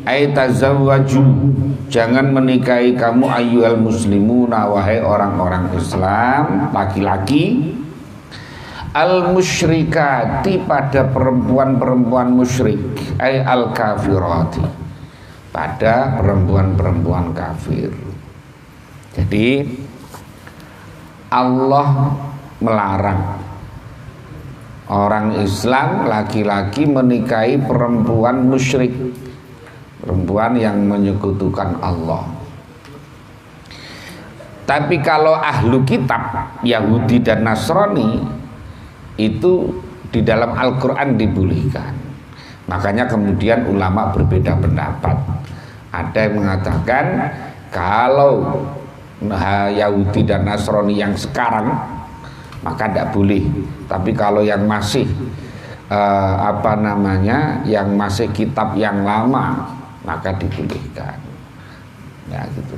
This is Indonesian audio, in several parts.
Ai tazawwaju, jangan menikahi kamu ayyuhal muslimuna, wahai orang-orang Islam laki-laki, al musyrikati, pada perempuan-perempuan musyrik, ai al kafirati, pada perempuan-perempuan kafir. Jadi Allah melarang orang Islam laki-laki menikahi perempuan musyrik, perempuan yang menyekutukan Allah. Tapi kalau ahlu kitab Yahudi dan Nasrani itu di dalam Al-Quran dibolehkan. Makanya kemudian ulama berbeda pendapat. Ada yang mengatakan kalau Yahudi dan Nasrani yang sekarang maka tidak boleh. Tapi kalau yang masih yang masih kitab yang lama maka dibolehkan. Ya gitu.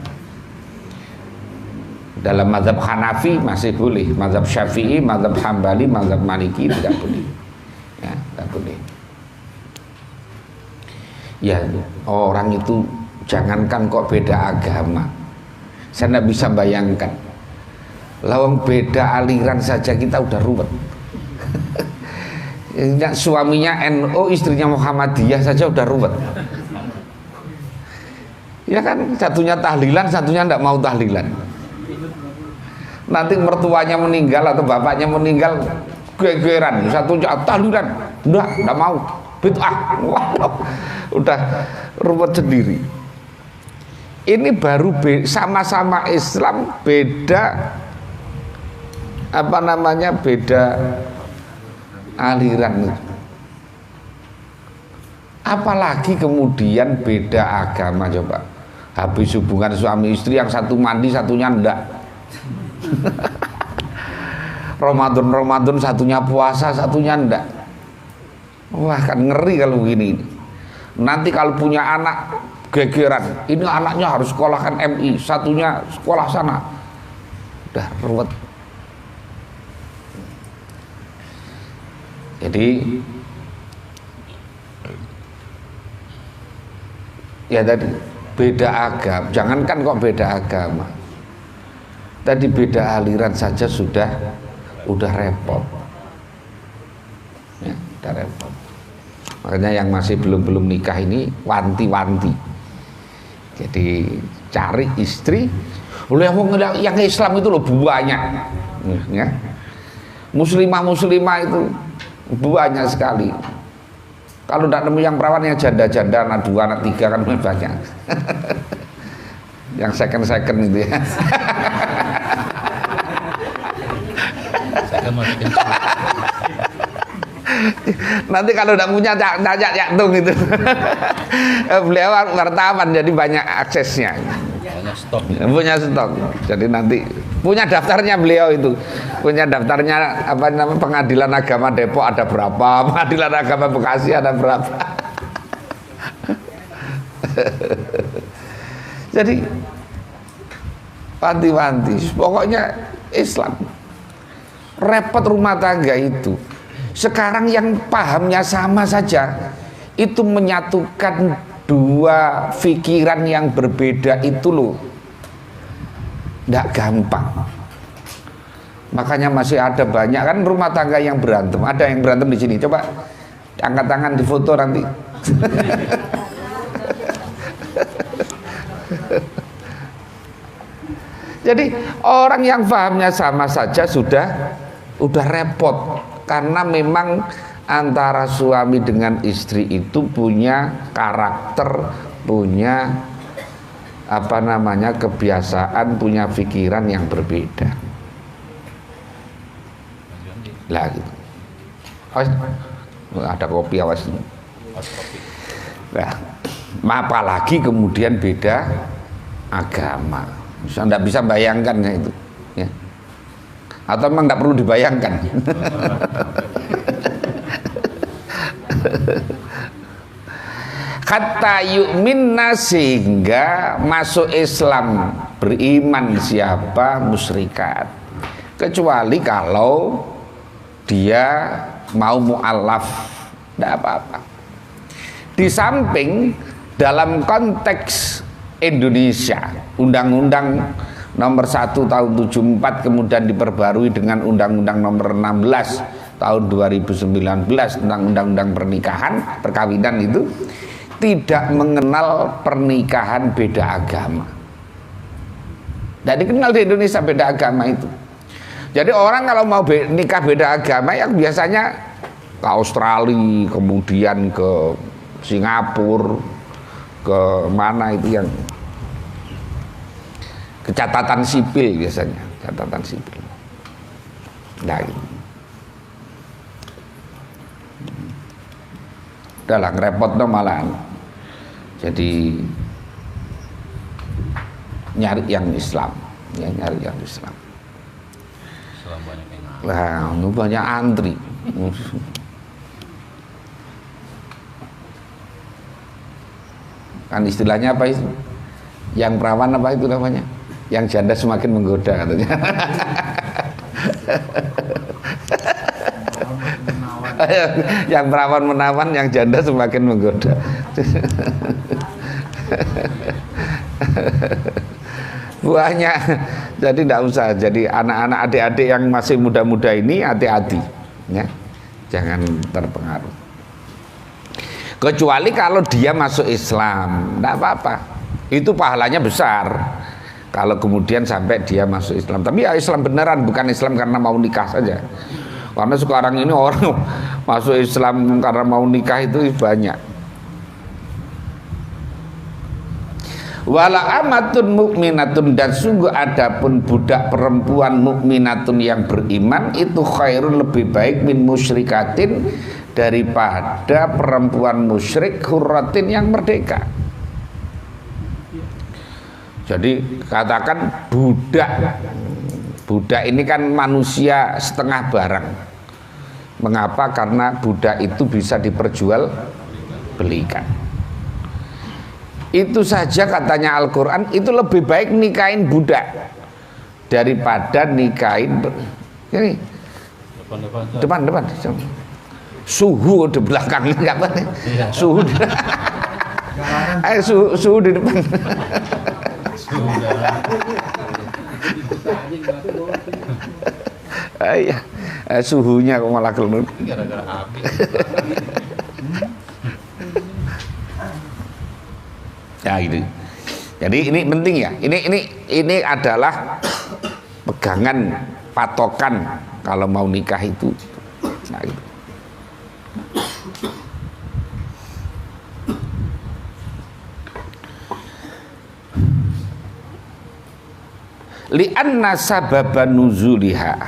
Dalam mazhab Hanafi masih boleh, mazhab Syafi'i, mazhab Hambali, mazhab Maliki tidak boleh. Ya, tidak boleh. Ya, orang itu jangankan kok beda agama. Saya tidak bisa bayangkan. Lawang beda aliran saja kita udah ruwet. Suaminya NU, istrinya Muhammadiyah saja udah ruwet. Ya kan, satunya tahlilan, satunya tidak mau tahlilan. Nanti mertuanya meninggal atau bapaknya meninggal gegeran, satunya tahlilan, tidak mau, bid'ah. Udah ruwet sendiri. Ini baru sama-sama Islam, beda beda aliran. Apalagi kemudian beda agama, coba. Habis hubungan suami istri yang satu mandi satunya enggak. Ramadan satunya puasa satunya enggak. Wah, kan ngeri kalau begini. Nanti kalau punya anak gegeran, ini anaknya harus sekolahkan MI, satunya sekolah sana. Udah ruwet. Jadi ya tadi beda agama, jangankan kok beda agama, tadi beda aliran saja udah repot. Ya, udah repot. Makanya yang masih belum nikah ini wanti-wanti. Jadi cari istri, oleh yang Islam itu loh banyak, ya. Muslimah itu banyak sekali. Kalau tidak nemu yang perawan, yang janda-janda, anak 2, anak 3 kan banyak. Yang second itu ya. Nanti kalau tidak punya tanya Yaktung itu. Beliau wartawan jadi banyak aksesnya. Punya stok. Jadi nanti punya daftarnya beliau itu. Punya daftarnya Pengadilan Agama Depok ada berapa, Pengadilan Agama Bekasi ada berapa. Jadi wanti-wanti. Pokoknya Islam. Repot rumah tangga itu. Sekarang yang pahamnya sama saja itu menyatukan dua pikiran yang berbeda itu loh, tidak gampang. Makanya masih ada banyak kan rumah tangga yang berantem. Ada yang berantem di sini, coba angkat tangan di foto nanti. Jadi orang yang pahamnya sama saja udah repot. Karena memang antara suami dengan istri itu punya karakter, punya kebiasaan, punya pikiran yang berbeda. Lah gitu. Ada kopi awas. Nah, apalagi kemudian beda agama. Anda bisa bayangkan itu, ya. Atau memang tidak perlu dibayangkan. Kata yu'minna, sehingga masuk Islam, beriman siapa musyrikat, kecuali kalau dia mau mu'alaf, tidak apa-apa. Di samping dalam konteks Indonesia, Undang-Undang nomor 1 tahun 74 kemudian diperbarui dengan Undang-Undang nomor 16 tahun 2019 tentang Undang-Undang pernikahan, perkawinan itu tidak mengenal pernikahan beda agama. Tidak dikenal di Indonesia beda agama itu. Jadi orang kalau mau nikah beda agama ya biasanya ke Australia, kemudian ke Singapura, ke mana itu yang kecatatan sipil biasanya, catatan sipil. Nah, gitu. Udah lah, ngerepot no malahan. Jadi nyari yang Islam, ya nyari yang Islam. Wah, banyak antri. Kan istilahnya apa itu? Yang perawan apa itu namanya? Yang janda semakin menggoda katanya. Yang perawan menawan, yang janda semakin menggoda. Banyak. Jadi tidak usah. Jadi anak-anak adik-adik yang masih muda-muda ini hati-hati, ya, jangan terpengaruh. Kecuali kalau dia masuk Islam, tidak apa-apa. Itu pahalanya besar. Kalau kemudian sampai dia masuk Islam. Tapi ya Islam beneran, bukan Islam karena mau nikah saja. Karena sekarang ini orang masuk Islam karena mau nikah itu banyak. Wala amatun mukminatun, dan sungguh adapun budak perempuan mukminatun yang beriman itu khairun, lebih baik min musyrikatin, daripada perempuan musyrik hurratin yang merdeka. Jadi katakan budak ini kan manusia setengah barang. Mengapa? Karena budak itu bisa diperjual belikan. Itu saja katanya Al-Quran, itu lebih baik nikahin budak daripada nikahin ini depan. Suhu di belakang, apa nih? Suhu di, suhu di depan. Iya, suhunya kok malah kelenut. Gara-gara api. Ya gitu. Jadi ini penting ya. Ini adalah pegangan, patokan kalau mau nikah itu. Nah, gitu. Li'anna sababan nuzuliha,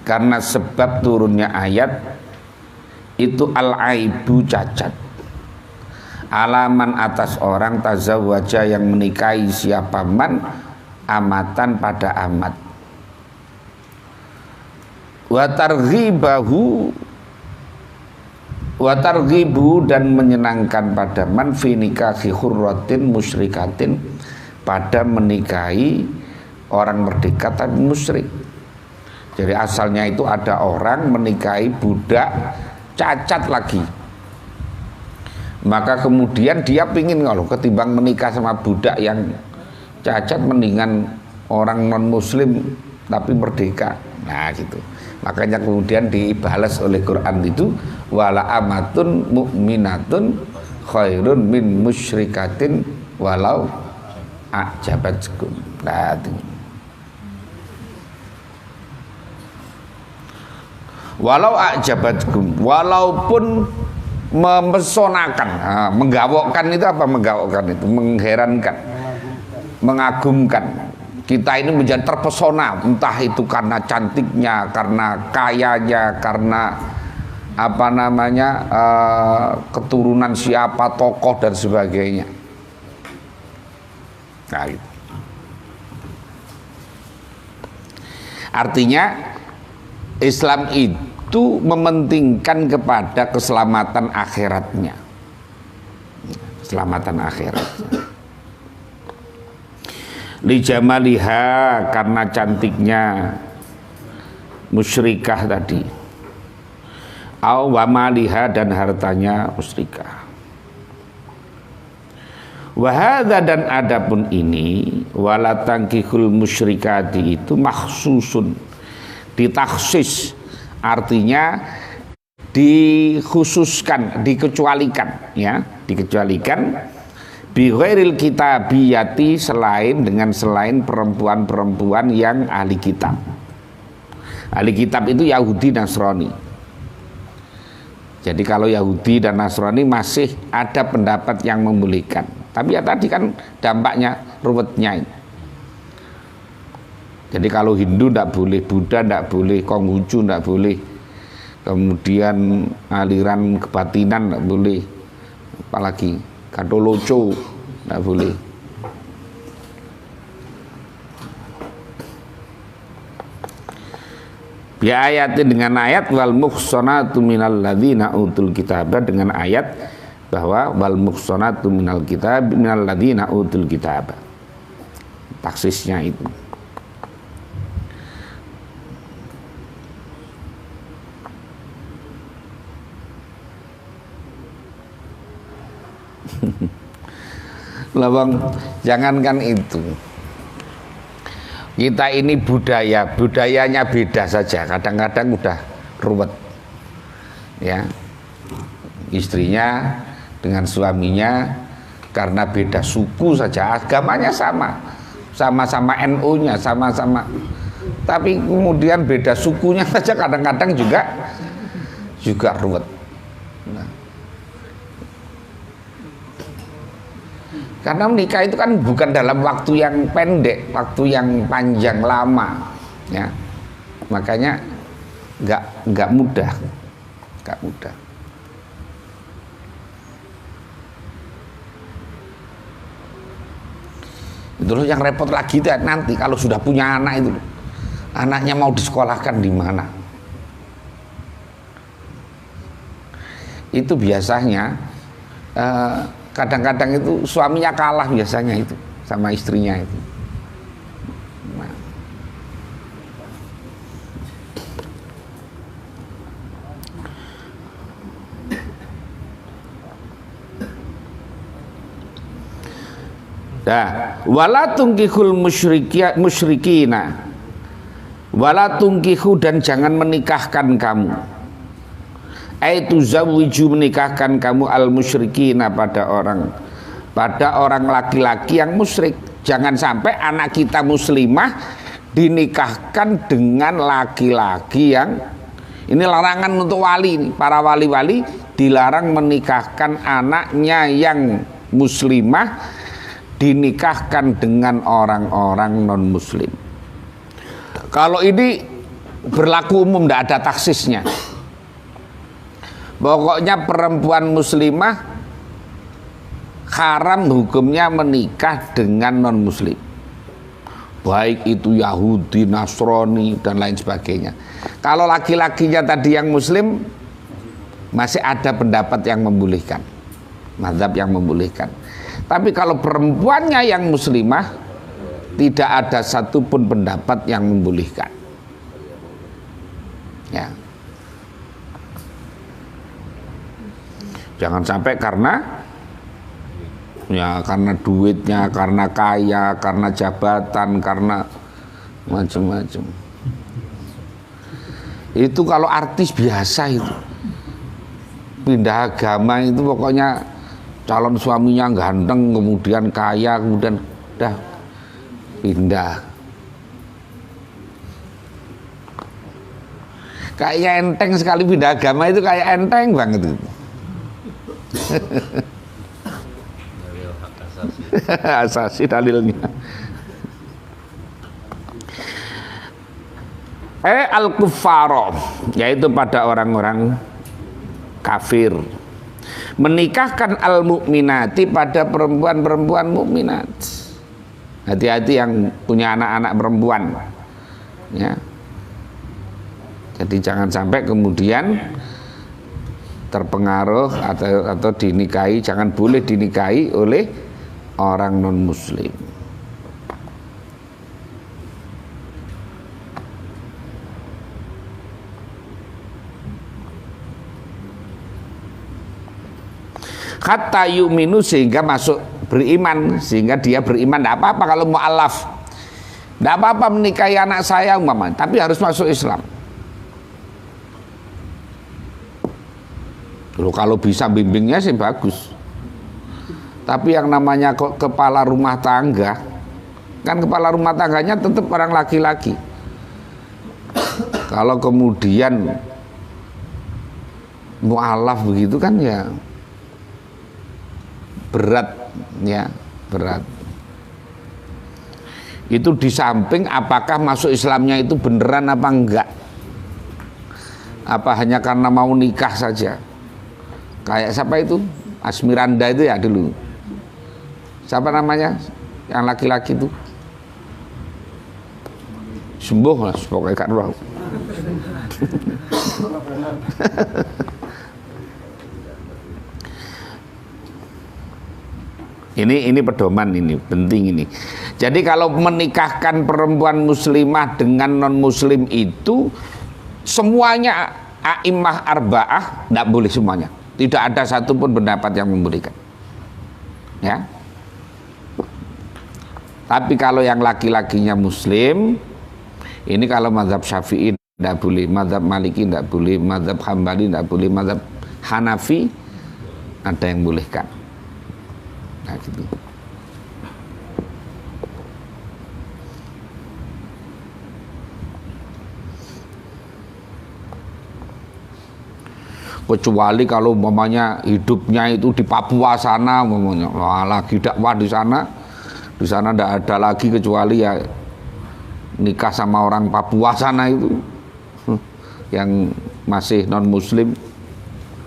karena sebab turunnya ayat itu al-aibu, cacat, alaman atas orang tazawwaja yang menikahi siapa man amatan pada amat, wa targhibu dan menyenangkan pada man fi nikahi hurratin musyrikatin, pada menikahi orang merdeka tapi musyrik. Jadi asalnya itu ada orang menikahi budak cacat lagi, maka kemudian dia pingin, kalau ketimbang menikah sama budak yang cacat, mendingan orang non muslim tapi merdeka. Nah gitu. Makanya kemudian dibalas oleh Quran itu, wala amatun mu'minatun khairun min musyrikatin walau a'jabatkum. Nah itu. Walau a'jabatkum, walaupun memesonakan, menggawokkan itu apa? Menggawokkan itu mengherankan, mengagumkan. Kita ini menjadi terpesona, entah itu karena cantiknya, karena kayanya, karena apa namanya, keturunan siapa, tokoh dan sebagainya. Nah, gitu. Artinya Islam itu mementingkan kepada keselamatan akhiratnya, keselamatan akhiratnya. Li jamaliha, karena cantiknya musyrikah tadi, au wa maliha, dan hartanya musyrikah. Wahada dan adapun ini wala tankihul musyrikati itu makhsusun, ditaksis, artinya dikhususkan, dikecualikan, ya, dikecualikan bi ghairil kitabiyati, selain perempuan-perempuan yang ahli kitab. Ahli kitab itu Yahudi Nasrani. Jadi kalau Yahudi dan Nasrani masih ada pendapat yang membolehkan. Tapi ya tadi kan dampaknya ruwetnya ini. Jadi kalau Hindu tidak boleh, Buddha tidak boleh, Konghucu tidak boleh, kemudian aliran kebatinan tidak boleh, apalagi Katoloco tidak boleh. Bi ayatin, dengan ayat wal muhsanatu minal ladzina utul kitab, dengan ayat bahwa wal muhsanatu minal kitab minal ladzina utul kitab. Taksisnya itu. Lawang, jangankan itu. Kita ini budayanya beda saja. Kadang-kadang udah ruwet. Ya. Istrinya dengan suaminya karena beda suku saja, agamanya sama-sama NU-nya, sama-sama, tapi kemudian beda sukunya saja kadang-kadang juga ruwet. Nah, karena menikah itu kan bukan dalam waktu yang pendek, waktu yang panjang lama, ya, makanya nggak mudah. Itu loh yang repot lagi nanti kalau sudah punya anak itu, anaknya mau disekolahkan di mana? Itu biasanya kadang-kadang itu suaminya kalah biasanya itu sama istrinya itu. Nah, wala tungkihul musyrikina, wala tungkihu, dan jangan menikahkan kamu, aitu zawiju, menikahkan kamu al musyrikina, pada orang laki-laki yang musyrik. Jangan sampai anak kita muslimah dinikahkan dengan laki-laki yang, ini larangan untuk wali, para wali-wali dilarang menikahkan anaknya yang muslimah dinikahkan dengan orang-orang non muslim. Kalau ini berlaku umum, tidak ada taksisnya. Pokoknya perempuan muslimah haram hukumnya menikah dengan non muslim, baik itu Yahudi, Nasrani dan lain sebagainya. Kalau laki-lakinya tadi yang muslim, masih ada pendapat yang membolehkan, mazhab yang membolehkan. Tapi kalau perempuannya yang muslimah, tidak ada satupun pendapat yang membolehkan. Ya. Jangan sampai karena duitnya, karena kaya, karena jabatan, karena macam-macam. Itu kalau artis biasa itu pindah agama itu pokoknya calon suaminya ganteng, kemudian kaya, kemudian udah pindah. Kayak enteng sekali pindah agama itu, kayak enteng banget itu. Asasi dalilnya. Al-kuffaro, yaitu pada orang-orang kafir, menikahkan al-mu'minati, pada perempuan-perempuan mukminat. Hati-hati yang punya anak-anak perempuan, ya. Jadi jangan sampai kemudian terpengaruh atau dinikahi, jangan boleh dinikahi oleh orang non muslim. Hatta yu'minu, sehingga masuk beriman, sehingga dia beriman. Tidak apa-apa kalau mu'alaf, tidak apa-apa menikahi anak saya umpamanya, tapi harus masuk Islam. Loh, kalau bisa bimbingnya sih bagus. Tapi yang namanya kepala rumah tangga, kan kepala rumah tangganya tetap orang laki-laki. Kalau kemudian mu'alaf begitu kan ya berat, ya berat. Itu di samping apakah masuk Islamnya itu beneran apa enggak, apa hanya karena mau nikah saja. Kayak siapa itu, Asmiranda itu ya dulu, siapa namanya yang laki-laki itu, sembuh lah pokoknya kan roh. Ini pedoman, ini penting ini. Jadi kalau menikahkan perempuan muslimah dengan non muslim itu semuanya a'immah arba'ah tidak boleh semuanya. Tidak ada satupun pendapat yang membolehkan. Ya. Tapi kalau yang laki-lakinya muslim, ini kalau mazhab Syafi'i tidak boleh, mazhab Maliki tidak boleh, mazhab Hambali tidak boleh, mazhab Hanafi ada yang bolehkan. Nah gitu. Kecuali kalau umpamanya hidupnya itu di Papua sana, umpamanya lagi dakwah di sana tidak ada lagi kecuali ya nikah sama orang Papua sana itu yang masih non muslim,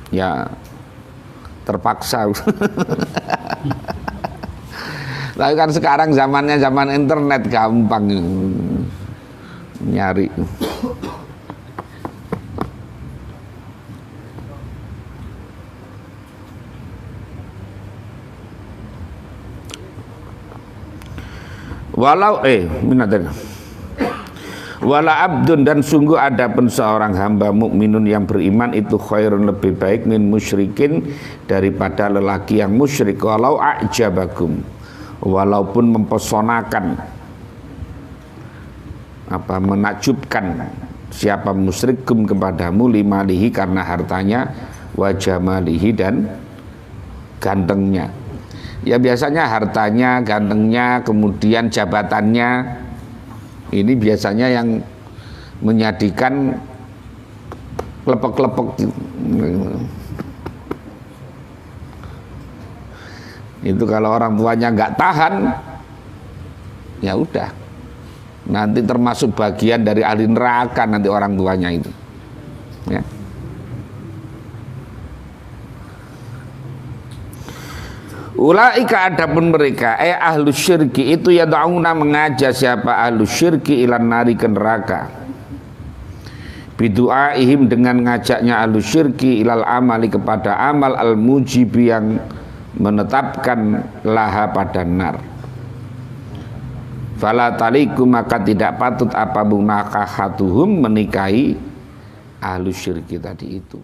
ya terpaksa. Tapi kan sekarang zamannya zaman internet, gampang nyari. Walau wala abdun, dan sungguh ada pun seorang hamba mukminun yang beriman itu khairun, lebih baik min musyrikin, daripada lelaki yang musyrik. Walau a'jabakum, walaupun mempesonakan, apa, menakjubkan siapa musyrikum kepadamu, limalihi, karena hartanya, wajamalihi, dan gantengnya. Ya biasanya hartanya, gantengnya, kemudian jabatannya, ini biasanya yang menjadikan klepek-klepek. Itu kalau orang tuanya nggak tahan, ya udah, nanti termasuk bagian dari ahli neraka nanti orang tuanya itu. Ya. Ulaika, adapun mereka ahlu syirki itu yad'una, mengajak siapa ahlu syirki ilan nari, ke neraka, bidu'aihim, dengan ngajaknya ahlu syirki ilal amali, kepada amal al mujibi, yang menetapkan laha pada nar. Fala taliku, maka tidak patut apa munakahatuhum, menikahi ahlu syirki tadi itu.